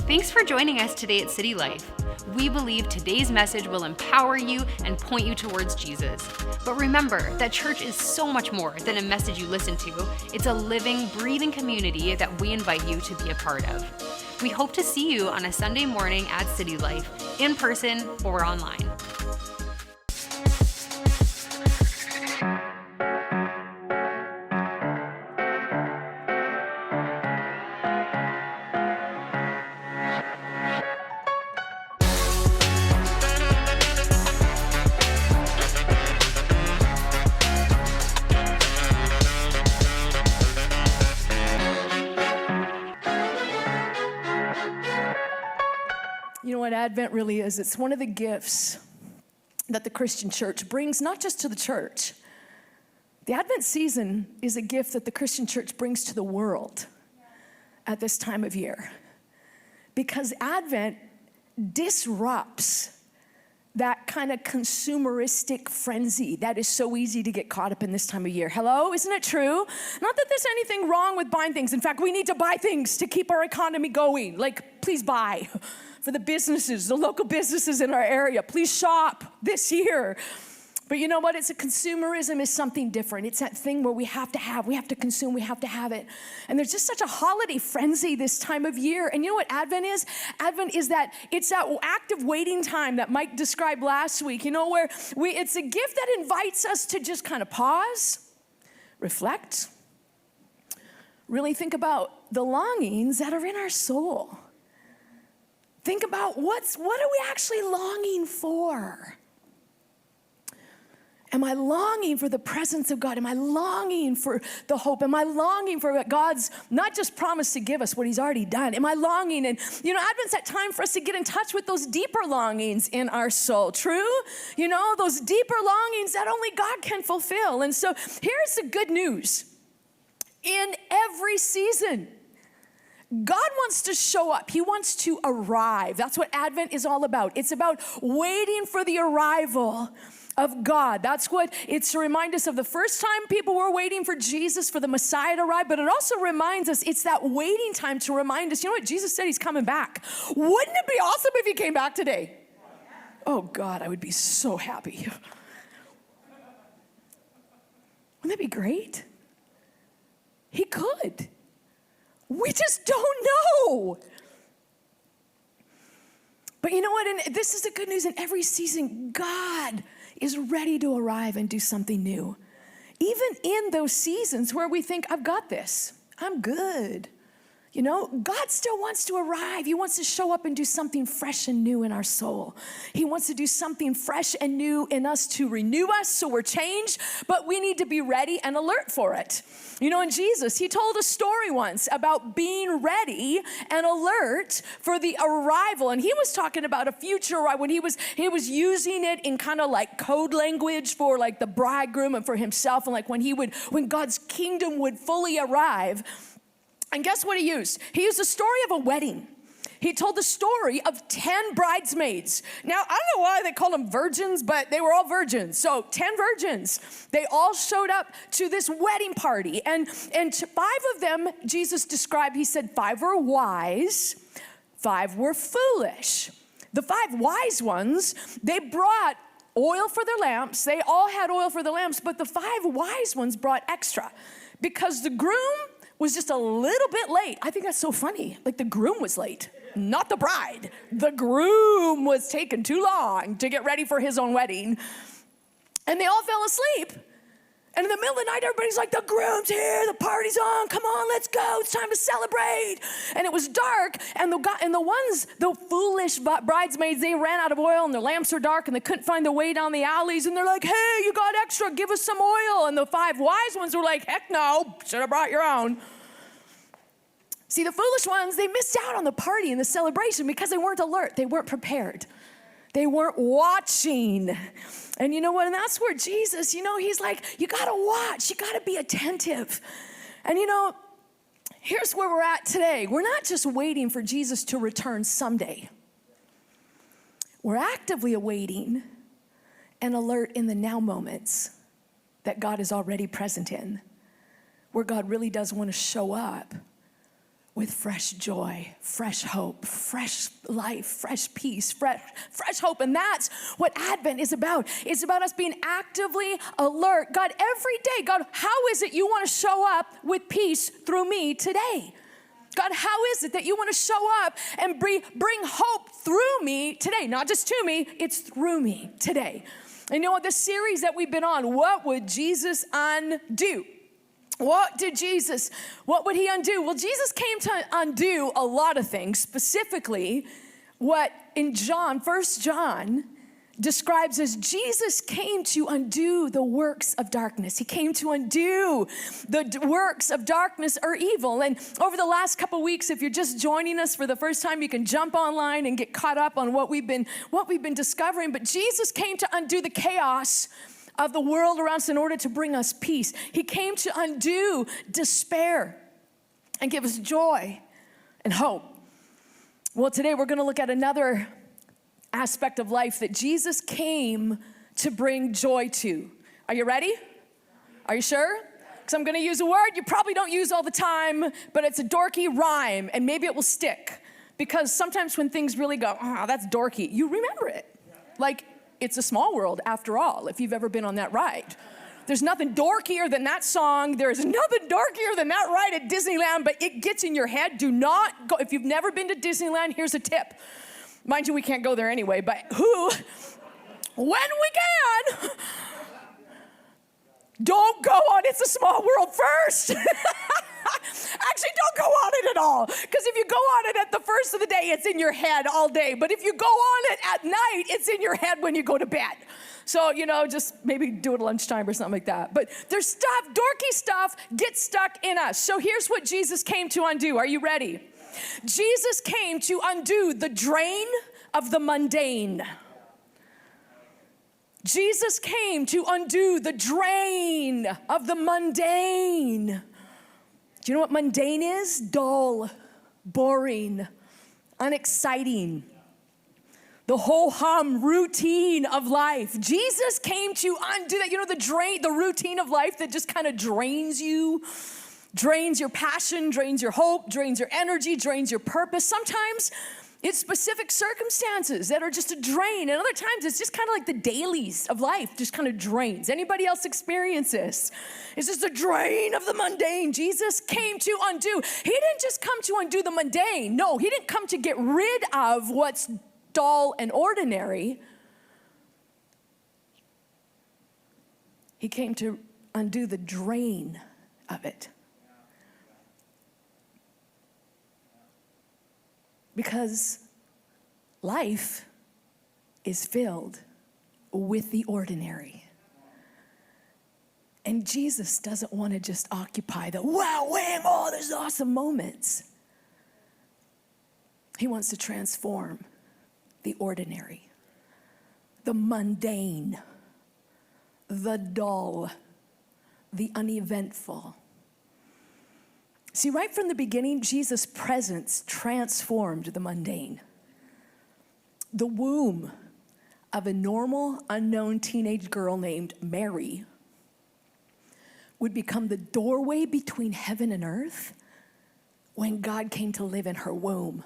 Thanks for joining us today at City Life. We believe today's message will empower you and point you towards Jesus. But remember that church is so much more than a message you listen to. It's a living, breathing community that we invite you to be a part of. We hope to see you on a Sunday morning at City Life, in person or online. You know what Advent really is? It's one of the gifts that the Christian church brings, not just to the church. The Advent season is a gift that the Christian church brings to the world at this time of year. Because Advent disrupts that kind of consumeristic frenzy that is so easy to get caught up in this time of year. Hello, isn't it true? Not that there's anything wrong with buying things. In fact, we need to buy things to keep our economy going. Like, please buy. For the businesses, the local businesses in our area, please shop this year. But you know what? It's a consumerism is something different. It's that thing where we have to consume, we have to have it. And there's just such a holiday frenzy this time of year. And you know what Advent is? Advent is it's that active waiting time that Mike described last week, you know, where it's a gift that invites us to just kind of pause, reflect, really think about the longings that are in our soul. Think about what are we actually longing for? Am I longing for the presence of God? Am I longing for the hope? Am I longing for what God's not just promised to give us, what he's already done? Am I longing? And you know, Advent's that time for us to get in touch with those deeper longings in our soul. True? You know, those deeper longings that only God can fulfill. And so here's the good news. In every season, God wants to show up. He wants to arrive. That's what Advent is all about. It's about waiting for the arrival of God. That's what it's to remind us of the first time people were waiting for Jesus, for the Messiah to arrive, but it also reminds us, it's that waiting time to remind us, you know what, Jesus said he's coming back. Wouldn't it be awesome if he came back today? Oh God, I would be so happy. Wouldn't that be great? He could. We just don't know. But you know what? And this is the good news. In every season, God is ready to arrive and do something new. Even in those seasons where we think, I've got this, I'm good. You know, God still wants to arrive. He wants to show up and do something fresh and new in our soul. He wants to do something fresh and new in us to renew us so we're changed, but we need to be ready and alert for it. You know, in Jesus, he told a story once about being ready and alert for the arrival. And he was talking about a future when he was using it in kind of like code language for like the bridegroom and for himself, and like when God's kingdom would fully arrive. And guess what he used? He used the story of a wedding. He told the story of 10 bridesmaids. Now, I don't know why they called them virgins, but they were all virgins. So 10 virgins, they all showed up to this wedding party. And 5 of them, Jesus described, he said 5 were wise, 5 were foolish. The 5 wise ones, they brought oil for their lamps. They all had oil for the lamps, but the 5 wise ones brought extra because the groom was just a little bit late. I think that's so funny. Like the groom was late, not the bride. The groom was taking too long to get ready for his own wedding. And they all fell asleep. And in the middle of the night, everybody's like, the groom's here, the party's on, come on, let's go, it's time to celebrate. And it was dark, and the foolish bridesmaids, they ran out of oil, and their lamps were dark, and they couldn't find their way down the alleys, and they're like, hey, you got extra, give us some oil. And the 5 wise ones were like, heck no, should have brought your own. See, the foolish ones, they missed out on the party and the celebration because they weren't alert, they weren't prepared. They weren't watching. And you know what? And that's where Jesus, you know, he's like, you got to watch. You got to be attentive. And you know, here's where we're at today. We're not just waiting for Jesus to return someday. We're actively awaiting and alert in the now moments that God is already present in, where God really does want to show up with fresh joy, fresh hope, fresh life, fresh peace, fresh hope. And that's what Advent is about. It's about us being actively alert. God, every day, God, how is it you want to show up with peace through me today? God, how is it that you want to show up and bring hope through me today? Not just to me, it's through me today. And you know what, the series that we've been on, what would Jesus undo? What would he undo? Well, Jesus came to undo a lot of things, specifically what in First John describes as Jesus came to undo the works of darkness. He came to undo the works of darkness or evil. And over the last couple weeks, if you're just joining us for the first time, you can jump online and get caught up on what we've been discovering. But Jesus came to undo the chaos of the world around us in order to bring us peace. He came to undo despair and give us joy and hope. Well, today we're going to look at another aspect of life that Jesus came to bring joy to. Are you ready? Are you sure? Because I'm going to use a word you probably don't use all the time, but it's a dorky rhyme, and maybe it will stick. Because sometimes when things really go, that's dorky, you remember it. Like, it's a small world after all, if you've ever been on that ride. There's nothing dorkier than that song. There's nothing dorkier than that ride at Disneyland, but it gets in your head. Do not go. If you've never been to Disneyland, here's a tip. Mind you, we can't go there anyway, but when we can, don't go on It's a Small World first. Actually, don't go on it at all. Because if you go on it at the first of the day, it's in your head all day. But if you go on it at night, it's in your head when you go to bed. So, just maybe do it at lunchtime or something like that. But there's stuff, dorky stuff, gets stuck in us. So here's what Jesus came to undo. Are you ready? Jesus came to undo the drain of the mundane. Jesus came to undo the drain of the mundane. Do you know what mundane is? Dull, boring, unexciting. The ho-hum routine of life. Jesus came to undo that. You know, the routine of life that just kind of drains you, drains your passion, drains your hope, drains your energy, drains your purpose. Sometimes it's specific circumstances that are just a drain. And other times it's just kind of like the dailies of life just kind of drains. Anybody else experience this? It's just a drain of the mundane. Jesus came to undo. He didn't just come to undo the mundane. No, he didn't come to get rid of what's dull and ordinary. He came to undo the drain of it. Because life is filled with the ordinary. And Jesus doesn't want to just occupy the wow, wham, oh, there's awesome moments. He wants to transform the ordinary, the mundane, the dull, the uneventful. See, right from the beginning, Jesus' presence transformed the mundane. The womb of a normal, unknown teenage girl named Mary would become the doorway between heaven and earth when God came to live in her womb.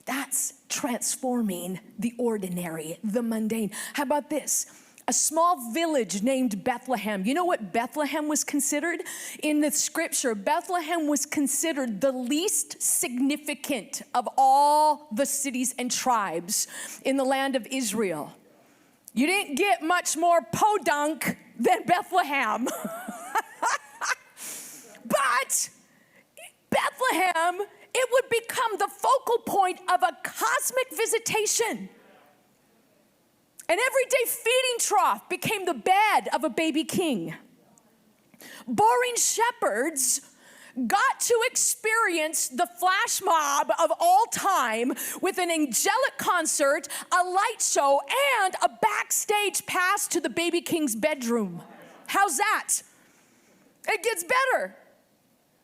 That's transforming the ordinary, the mundane. How about this? A small village named Bethlehem. You know what Bethlehem was considered? In the scripture, Bethlehem was considered the least significant of all the cities and tribes in the land of Israel. You didn't get much more podunk than Bethlehem. But Bethlehem, it would become the focal point of a cosmic visitation. An everyday feeding trough became the bed of a baby king. Boring shepherds got to experience the flash mob of all time with an angelic concert, a light show, and a backstage pass to the baby king's bedroom. How's that? It gets better.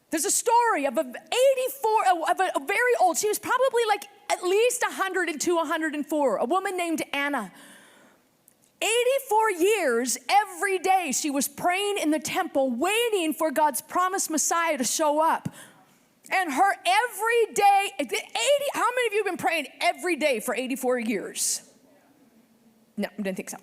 There's a story of a very old, she was probably like at least 102, 104, a woman named Anna. 84 years, every day she was praying in the temple, waiting for God's promised Messiah to show up. And her every day, 80, how many of you have been praying every day for 84 years? No, I didn't think so.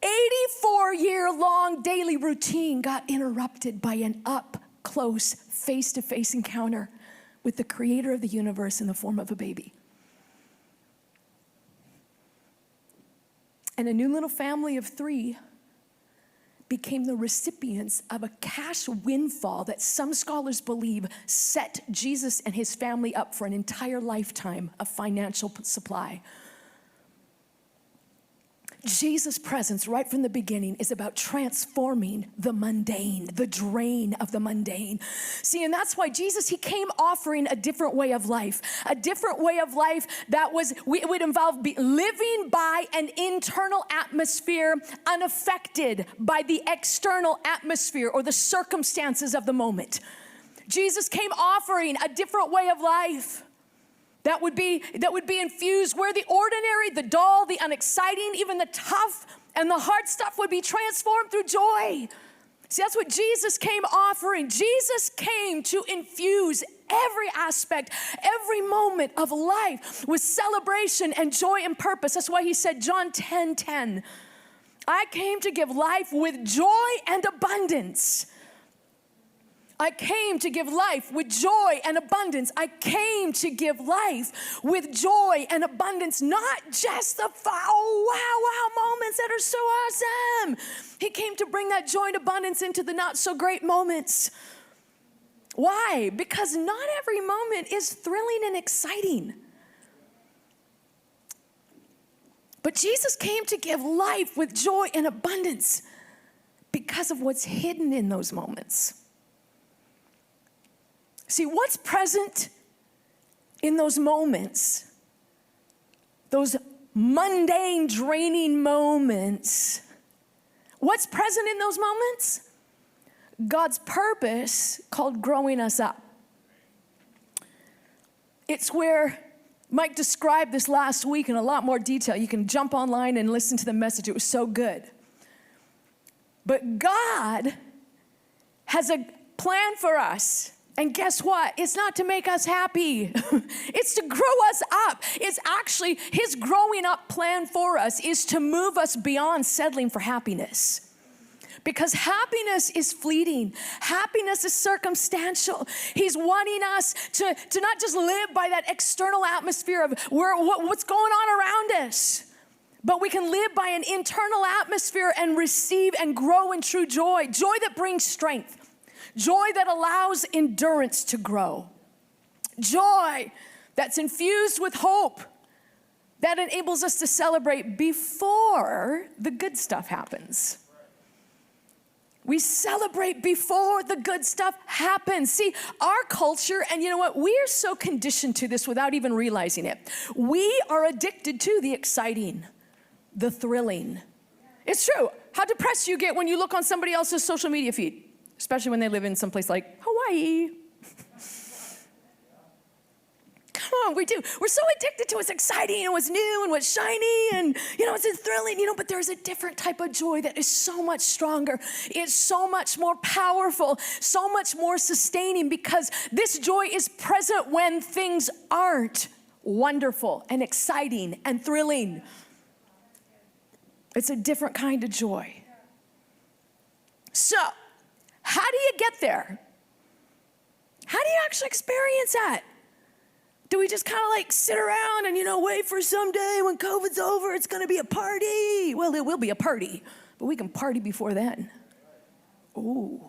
84-year-long daily routine got interrupted by an up-close, face-to-face encounter with the creator of the universe in the form of a baby. And a new little family of 3 became the recipients of a cash windfall that some scholars believe set Jesus and his family up for an entire lifetime of financial supply. Jesus' presence right from the beginning is about transforming the mundane, the drain of the mundane. See, and that's why Jesus, he came offering a different way of life that would involve living by an internal atmosphere unaffected by the external atmosphere or the circumstances of the moment. Jesus came offering a different way of life that would be infused where the ordinary, the dull, the unexciting, even the tough and the hard stuff would be transformed through joy. See, that's what Jesus came offering. Jesus came to infuse every aspect, every moment of life with celebration and joy and purpose. That's why he said, John 10:10, I came to give life with joy and abundance. I came to give life with joy and abundance. I came to give life with joy and abundance, not just the wow moments that are so awesome. He came to bring that joy and abundance into the not so great moments. Why? Because not every moment is thrilling and exciting. But Jesus came to give life with joy and abundance because of what's hidden in those moments. See, what's present in those moments, those mundane, draining moments, what's present in those moments? God's purpose called growing us up. It's where Mike described this last week in a lot more detail. You can jump online and listen to the message. It was so good. But God has a plan for us. And guess what? It's not to make us happy. It's to grow us up. It's actually his growing up plan for us is to move us beyond settling for happiness. Because happiness is fleeting. Happiness is circumstantial. He's wanting us to not just live by that external atmosphere of what's going on around us, but we can live by an internal atmosphere and receive and grow in true joy. Joy that brings strength. Joy that allows endurance to grow. Joy that's infused with hope that enables us to celebrate before the good stuff happens. We celebrate before the good stuff happens. See, our culture, and you know what? We are so conditioned to this without even realizing it. We are addicted to the exciting, the thrilling. It's true. How depressed you get when you look on somebody else's social media feed. Especially when they live in some place like Hawaii. Come on, we do. We're so addicted to what's exciting and what's new and what's shiny and, it's thrilling, but there's a different type of joy that is so much stronger. It's so much more powerful, so much more sustaining because this joy is present when things aren't wonderful and exciting and thrilling. It's a different kind of joy. So, how do you get there? How do you actually experience that? Do we just kind of sit around and, wait for someday when COVID's over, it's going to be a party? Well, it will be a party, but we can party before then. Ooh.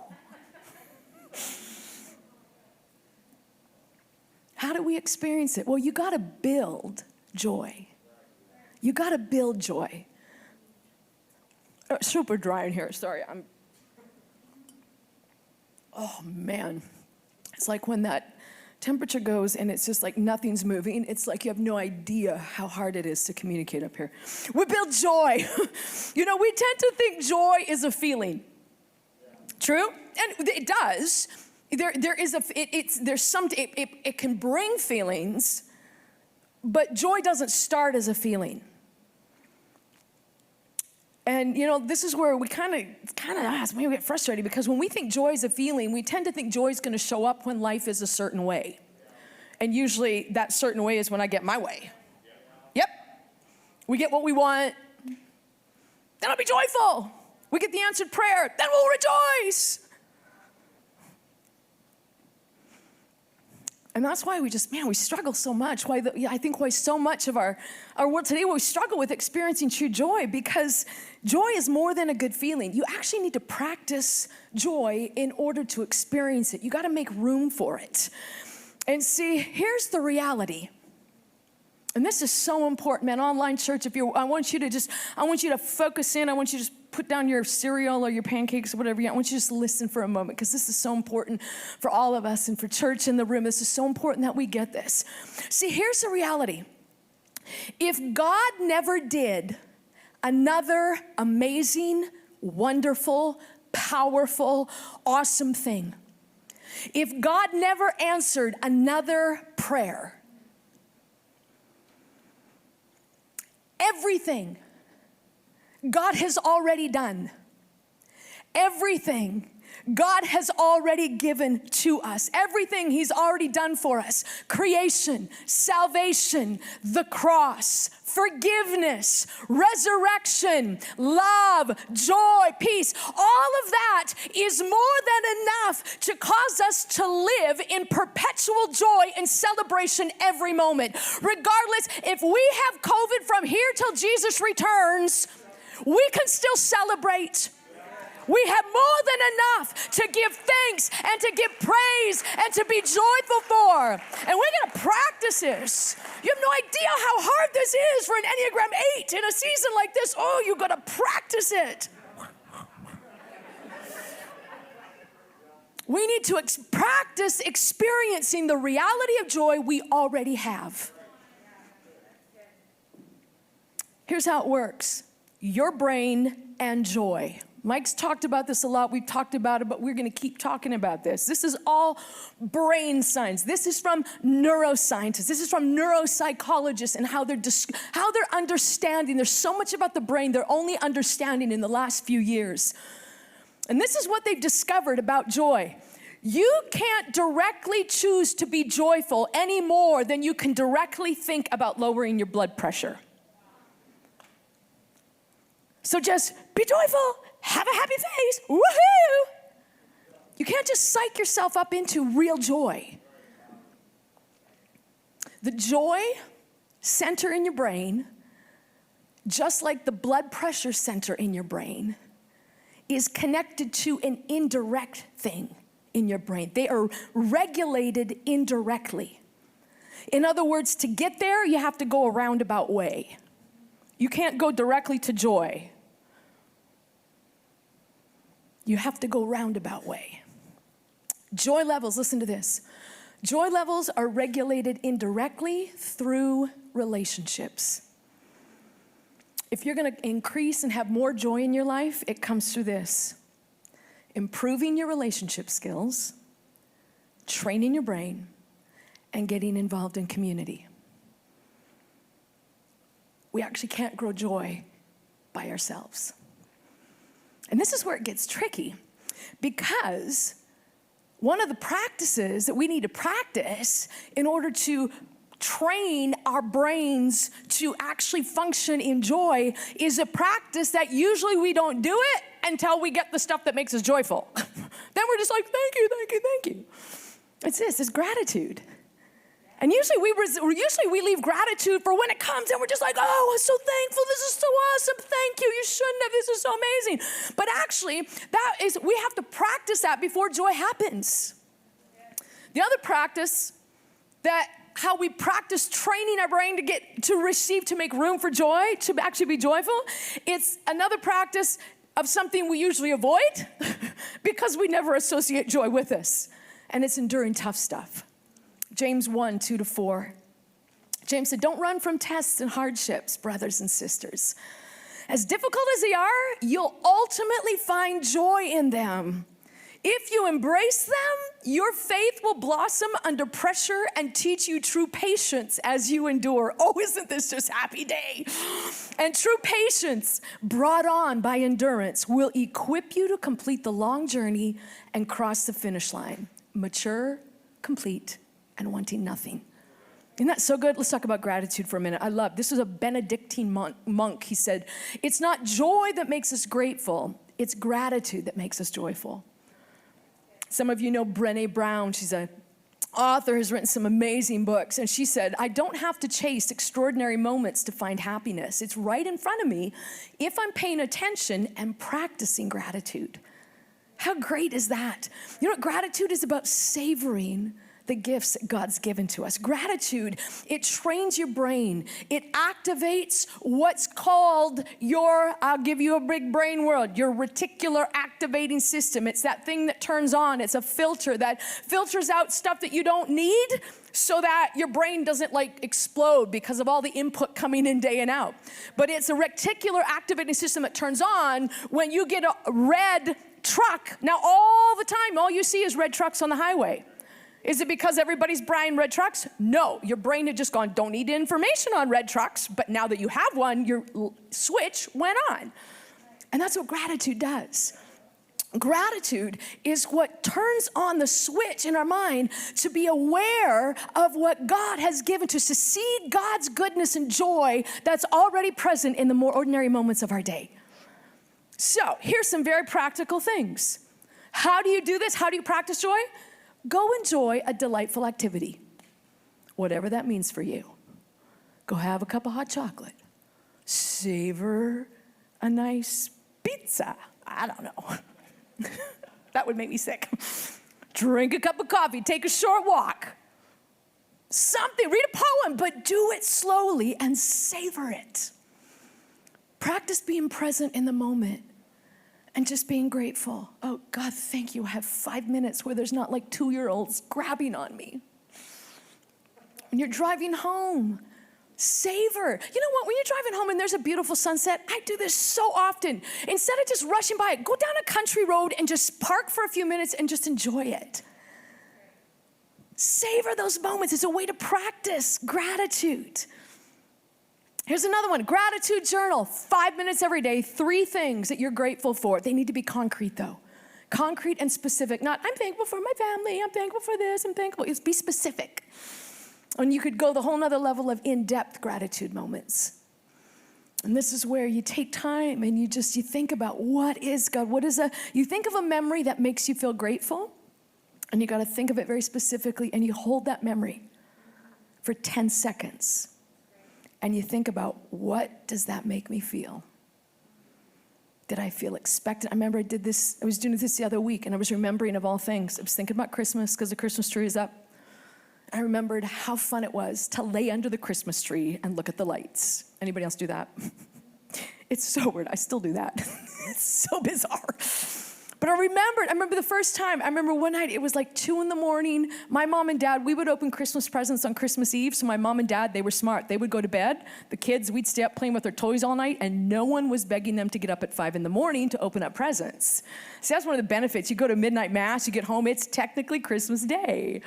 How do we experience it? Well, you got to build joy. You got to build joy. Super dry in here. Sorry, oh man, it's like when that temperature goes and it's just like nothing's moving. It's like you have no idea how hard it is to communicate up here. We build joy. We tend to think joy is a feeling. True? And it does. It can bring feelings, but joy doesn't start as a feeling. And this is where we kind of maybe get frustrated, because when we think joy is a feeling, we tend to think joy is going to show up when life is a certain way. And usually that certain way is when I get my way. Yep. We get what we want, then I'll be joyful. We get the answered prayer, then we'll rejoice. And that's why we struggle so much. I think why so much of our world today, we struggle with experiencing true joy, because joy is more than a good feeling. You actually need to practice joy in order to experience it. You got to make room for it. And see, here's the reality. And this is so important, man. Online church, I want you to focus in. I want you to just put down your cereal or your pancakes or whatever you want. I want you to just listen for a moment, because this is so important for all of us and for church in the room. This is so important that we get this. See, here's the reality. If God never did another amazing, wonderful, powerful, awesome thing, if God never answered another prayer, everything God has already done, everything God has already given to us, everything He's already done for us, creation, salvation, the cross, forgiveness, resurrection, love, joy, peace, all of that is more than enough to cause us to live in perpetual joy and celebration every moment. Regardless, if we have COVID from here till Jesus returns, we can still celebrate. We have more than enough to give thanks and to give praise and to be joyful for. And we're going to practice this. You have no idea how hard this is for an Enneagram 8 in a season like this. Oh, you got to practice it. We need to practice experiencing the reality of joy we already have. Here's how it works. Your brain and joy. Mike's talked about this a lot. We've talked about it, but we're going to keep talking about this. This is all brain science. This is from neuroscientists. This is from neuropsychologists and how they're understanding. There's so much about the brain they're only understanding in the last few years. And this is what they've discovered about joy. You can't directly choose to be joyful any more than you can directly think about lowering your blood pressure. So just be joyful, have a happy face, woohoo! You can't just psych yourself up into real joy. The joy center in your brain, just like the blood pressure center in your brain, is connected to an indirect thing in your brain. They are regulated indirectly. In other words, to get there, you have to go a roundabout way. You can't go directly to joy. You have to go roundabout way. Joy levels, listen to this. Joy levels are regulated indirectly through relationships. If you're going to increase and have more joy in your life, it comes through this. Improving your relationship skills, training your brain, and getting involved in community. We actually can't grow joy by ourselves. And this is where it gets tricky, because one of the practices that we need to practice in order to train our brains to actually function in joy is a practice that usually we don't do it until we get the stuff that makes us joyful. Then we're just like, thank you, thank you, thank you. It's gratitude. And usually we leave gratitude for when it comes and we're just like, oh, I'm so thankful. This is so awesome. Thank you. You shouldn't have. This is so amazing. But actually, we have to practice that before joy happens. The other practice, how we practice training our brain to make room for joy, to actually be joyful, it's another practice of something we usually avoid because we never associate joy with us. And it's enduring tough stuff. James 1, 2-4. James said, don't run from tests and hardships, brothers and sisters. As difficult as they are, you'll ultimately find joy in them. If you embrace them, your faith will blossom under pressure and teach you true patience as you endure. Oh, isn't this just happy day? And true patience, brought on by endurance, will equip you to complete the long journey and cross the finish line. Mature, complete, and wanting nothing. Isn't that so good? Let's talk about gratitude for a minute. I love, this was a Benedictine monk. He said, it's not joy that makes us grateful, it's gratitude that makes us joyful. Some of you know Brené Brown. She's an author, has written some amazing books. And she said, I don't have to chase extraordinary moments to find happiness. It's right in front of me if I'm paying attention and practicing gratitude. How great is that? You know what gratitude is about? Savoring the gifts that God's given to us. Gratitude, it trains your brain. It activates what's called I'll give you a big brain word, your reticular activating system. It's that thing that turns on. It's a filter that filters out stuff that you don't need so that your brain doesn't explode because of all the input coming in day and out. But it's a reticular activating system that turns on when you get a red truck. Now all the time, all you see is red trucks on the highway. Is it because everybody's buying red trucks? No, your brain had just gone, don't need information on red trucks, but now that you have one, your switch went on. And that's what gratitude does. Gratitude is what turns on the switch in our mind to be aware of what God has given to us, to see God's goodness and joy that's already present in the more ordinary moments of our day. So here's some very practical things. How do you do this? How do you practice joy? Go enjoy a delightful activity, whatever that means for you. Go have a cup of hot chocolate. Savor a nice pizza. I don't know. That would make me sick. Drink a cup of coffee. Take a short walk. Something. Read a poem, but do it slowly and savor it. Practice being present in the moment. And just being grateful. Oh, God, thank you. I have 5 minutes where there's not 2-year-olds grabbing on me. When you're driving home, savor. You know what? When you're driving home and there's a beautiful sunset, I do this so often. Instead of just rushing by it, go down a country road and just park for a few minutes and just enjoy it. Savor those moments. It's a way to practice gratitude. Here's another one, gratitude journal, 5 minutes every day, 3 things that you're grateful for. They need to be concrete though. Concrete and specific, not I'm thankful for my family, I'm thankful for this, I'm thankful. It's be specific. And you could go the whole nother level of in-depth gratitude moments. And this is where you take time and you think about what is God, you think of a memory that makes you feel grateful, and you gotta think of it very specifically, and you hold that memory for 10 seconds. And you think about, what does that make me feel? Did I feel expected? I remember I was doing this the other week, and I was remembering of all things. I was thinking about Christmas because the Christmas tree is up. I remembered how fun it was to lay under the Christmas tree and look at the lights. Anybody else do that? It's so weird. I still do that. It's so bizarre. But I remember the first time, one night, it was 2 a.m. My mom and dad, we would open Christmas presents on Christmas Eve. So my mom and dad, they were smart. They would go to bed. The kids, we'd stay up playing with their toys all night, and no one was begging them to get up at 5 a.m. to open up presents. See, that's one of the benefits. You go to midnight mass, you get home, it's technically Christmas Day.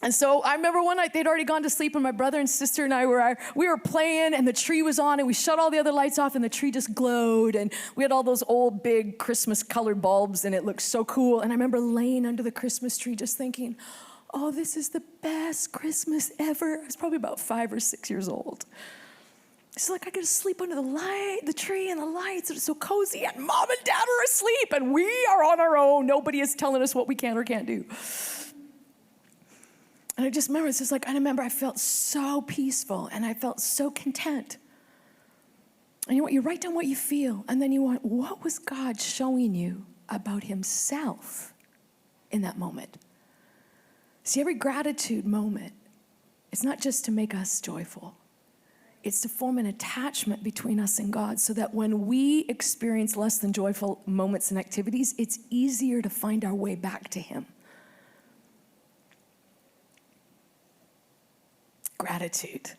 And so I remember one night they'd already gone to sleep, and my brother and sister and I we were playing, and the tree was on, and we shut all the other lights off, and the tree just glowed, and we had all those old big Christmas colored bulbs, and it looked so cool. And I remember laying under the Christmas tree just thinking, oh, this is the best Christmas ever. I was probably about 5 or 6 years old. It's I get to sleep under the tree and the lights, and it's so cozy, and mom and dad are asleep, and we are on our own. Nobody is telling us what we can or can't do. And I just remember, I remember I felt so peaceful and I felt so content. And you know what? You write down what you feel, and then you want, what was God showing you about himself in that moment? See, every gratitude moment, it's not just to make us joyful. It's to form an attachment between us and God so that when we experience less than joyful moments and activities, it's easier to find our way back to him. Gratitude.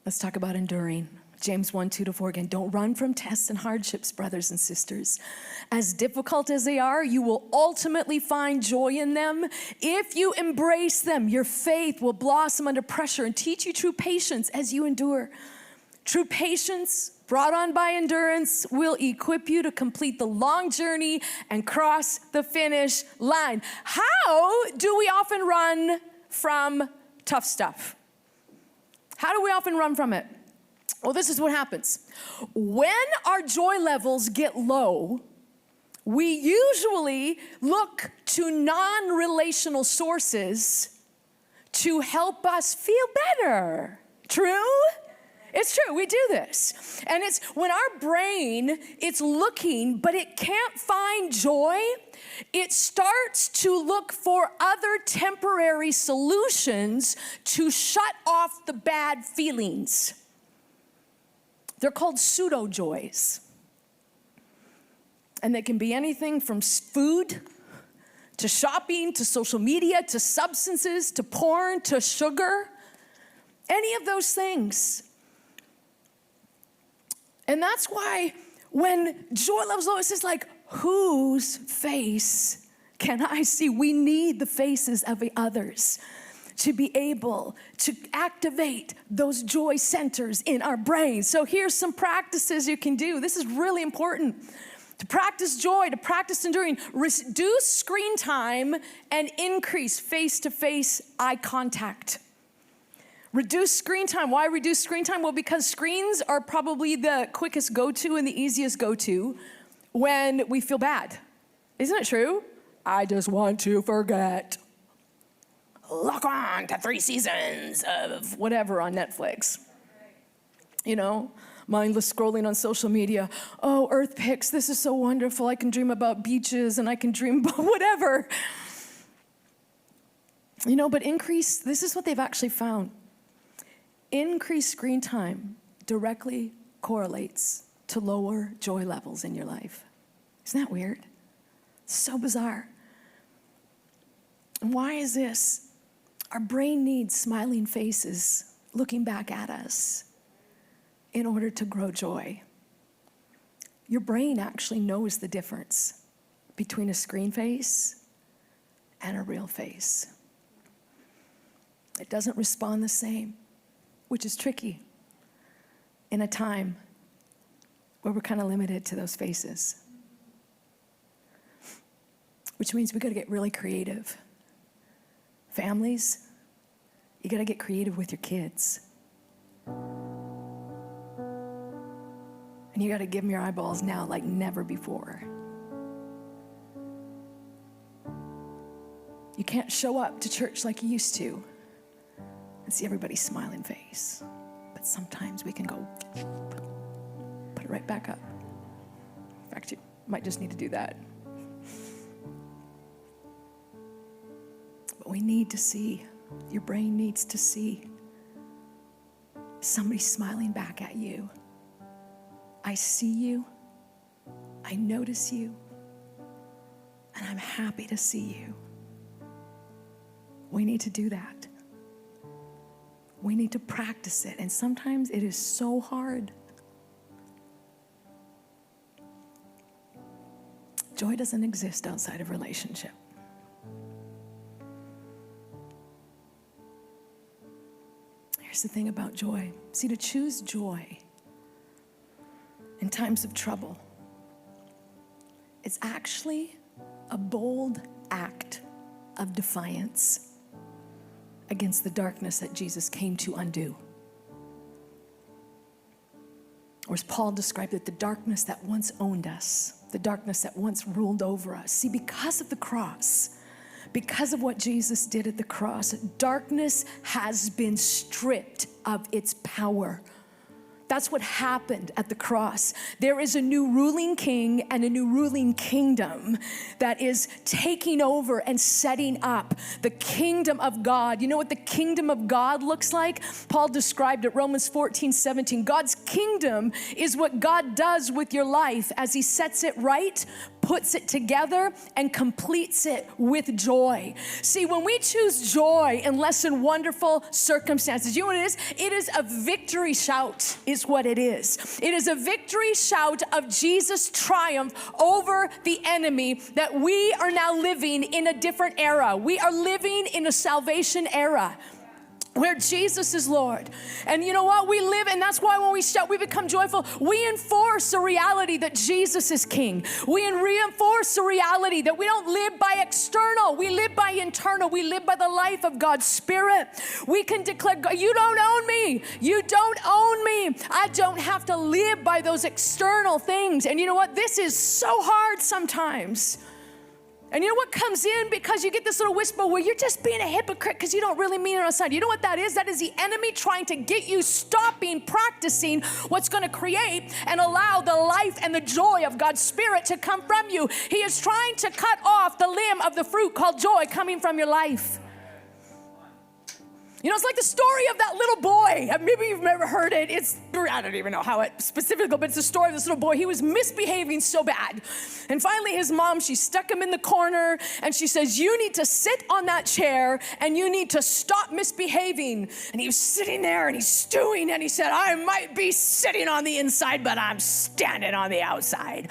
Let's talk about enduring. James 1:2-4 again. Don't run from tests and hardships, brothers and sisters. As difficult as they are, you will ultimately find joy in them. If you embrace them, your faith will blossom under pressure and teach you true patience as you endure. True patience, brought on by endurance, will equip you to complete the long journey and cross the finish line. How do we often run from tough stuff? How do we often run from it? Well, this is what happens. When our joy levels get low, we usually look to non-relational sources to help us feel better. True? It's true, we do this. And it's when our brain, it's looking, but it can't find joy, it starts to look for other temporary solutions to shut off the bad feelings. They're called pseudo-joys. And they can be anything from food, to shopping, to social media, to substances, to porn, to sugar. Any of those things. And that's why when joy levels low, it's just like, whose face can I see? We need the faces of the others to be able to activate those joy centers in our brain. So here's some practices you can do. This is really important. To practice joy, to practice enduring, reduce screen time and increase face-to-face eye contact. Reduce screen time. Why reduce screen time? Well, because screens are probably the quickest go-to and the easiest go-to when we feel bad. Isn't it true? I just want to forget. Lock on to 3 seasons of whatever on Netflix. You know, mindless scrolling on social media. Oh, Earth pics, this is so wonderful. I can dream about beaches and I can dream about whatever. You know, but this is what they've actually found. Increased screen time directly correlates to lower joy levels in your life. Isn't that weird? It's so bizarre. And why is this? Our brain needs smiling faces looking back at us in order to grow joy. Your brain actually knows the difference between a screen face and a real face. It doesn't respond the same, which is tricky in a time where we're kind of limited to those faces. Which means we got to get really creative. Families, you got to get creative with your kids. And you got to give them your eyeballs now like never before. You can't show up to church like you used to and see everybody's smiling face. But sometimes we can go, put it right back up. In fact, you might just need to do that. But we need to see, your brain needs to see somebody smiling back at you. I see you, I notice you, and I'm happy to see you. We need to do that. We need to practice it, and sometimes it is so hard. Joy doesn't exist outside of relationship. Here's the thing about joy. See, to choose joy in times of trouble, it's actually a bold act of defiance against the darkness that Jesus came to undo. Or as Paul described it, the darkness that once owned us, the darkness that once ruled over us. See, because of the cross, because of what Jesus did at the cross, darkness has been stripped of its power. That's what happened at the cross. There is a new ruling king and a new ruling kingdom that is taking over and setting up the kingdom of God. You know what the kingdom of God looks like? Paul described it, Romans 14:17. God's kingdom is what God does with your life as he sets it right, puts it together, and completes it with joy. See, when we choose joy in less than wonderful circumstances, you know what it is? It is a victory shout, is is what it is. It is a victory shout of Jesus' triumph over the enemy, that we are now living in a different era. We are living in a salvation era where Jesus is Lord. And you know what? We live, and that's why when we shout, we become joyful. We enforce the reality that Jesus is King. We reinforce the reality that we don't live by external. We live by internal. We live by the life of God's Spirit. We can declare, you don't own me. You don't own me. I don't have to live by those external things. And you know what? This is so hard sometimes. And you know what comes in? Because you get this little whisper where you're just being a hypocrite because you don't really mean it outside. You know what that is? That is the enemy trying to get you stopping practicing what's going to create and allow the life and the joy of God's Spirit to come from you. He is trying to cut off the limb of the fruit called joy coming from your life. You know, it's like the story of that little boy. Maybe you've never heard it. I don't even know how it specifically, but it's the story of this little boy. He was misbehaving so bad. And finally his mom, she stuck him in the corner and she says, you need to sit on that chair and you need to stop misbehaving. And he was sitting there and he's stewing and he said, I might be sitting on the inside, but I'm standing on the outside.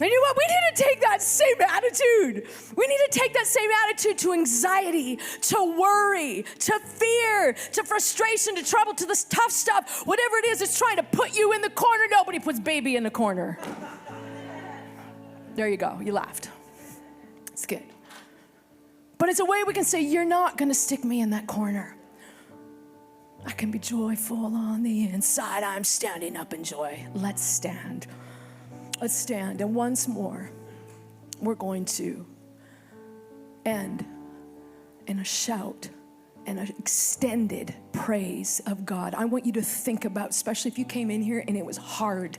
And you know what? We need to take that same attitude. We need to take that same attitude to anxiety, to worry, to fear, to frustration, to trouble, to this tough stuff. Whatever it is, it's trying to put you in the corner. Nobody puts baby in the corner. There you go. You laughed. It's good. But it's a way we can say, you're not going to stick me in that corner. I can be joyful on the inside. I'm standing up in joy. Let's stand. Let's stand, and once more, we're going to end in a shout and an extended praise of God. I want you to think about, especially if you came in here and it was hard.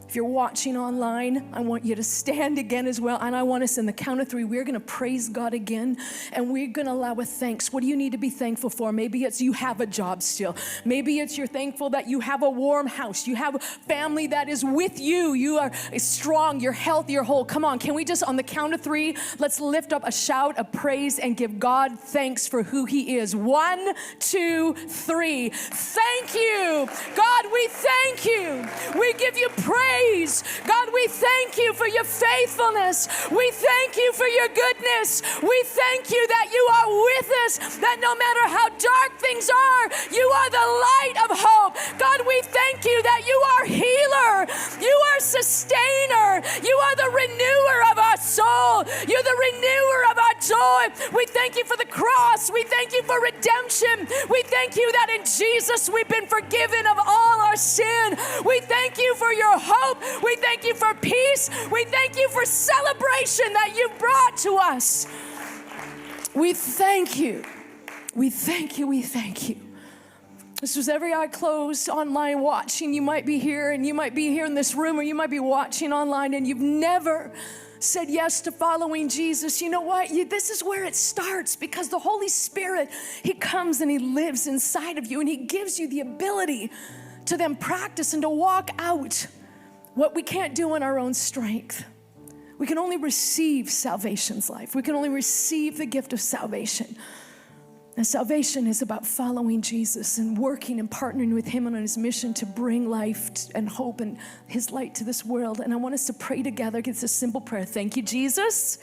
If you're watching online, I want you to stand again as well. And I want us in the count of 3, we're going to praise God again. And we're going to allow a thanks. What do you need to be thankful for? Maybe it's you have a job still. Maybe it's you're thankful that you have a warm house. You have a family that is with you. You are strong. You're healthy. You're whole. Come on. Can we just, on the count of 3, let's lift up a shout of praise and give God thanks for who He is. 1, 2, 3. Thank you. God, we thank you. We give you praise. God, we thank you for your faithfulness. We thank you for your goodness. We thank you that you are with us, that no matter how dark things are, you are the light of hope. God, we thank you that you are healer. You are sustainer. You are the renewer of our soul. You're the renewer of our joy. We thank you for the cross. We thank you for redemption. We thank you that in Jesus we've been forgiven of all our sin. We thank you for your hope. We thank you for peace. We thank you for celebration that you've brought to us. We thank you. We thank you. We thank you. This was every eye closed, online watching. You might be here and you might be here in this room, or you might be watching online and you've never said yes to following Jesus. You know what? This is where it starts, because the Holy Spirit, He comes and He lives inside of you and He gives you the ability to then practice and to walk out what we can't do in our own strength. We can only receive salvation's life. We can only receive the gift of salvation. And salvation is about following Jesus and working and partnering with Him on His mission to bring life and hope and His light to this world. And I want us to pray together. It's a simple prayer. Thank you, Jesus.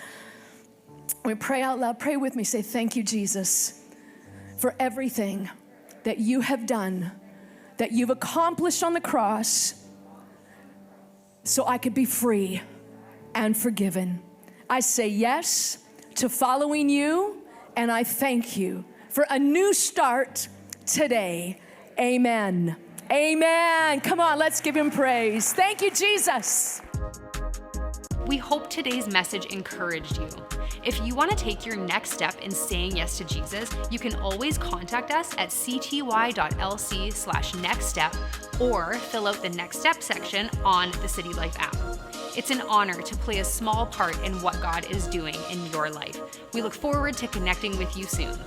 We pray out loud. Pray with me. Say, thank you, Jesus, for everything that you have done, that you've accomplished on the cross, so I could be free and forgiven. I say yes to following you, and I thank you for a new start today. Amen. Amen. Come on, let's give Him praise. Thank you, Jesus. We hope today's message encouraged you. If you want to take your next step in saying yes to Jesus, you can always contact us at cty.lc/nextstep or fill out the next step section on the City Life app. It's an honor to play a small part in what God is doing in your life. We look forward to connecting with you soon.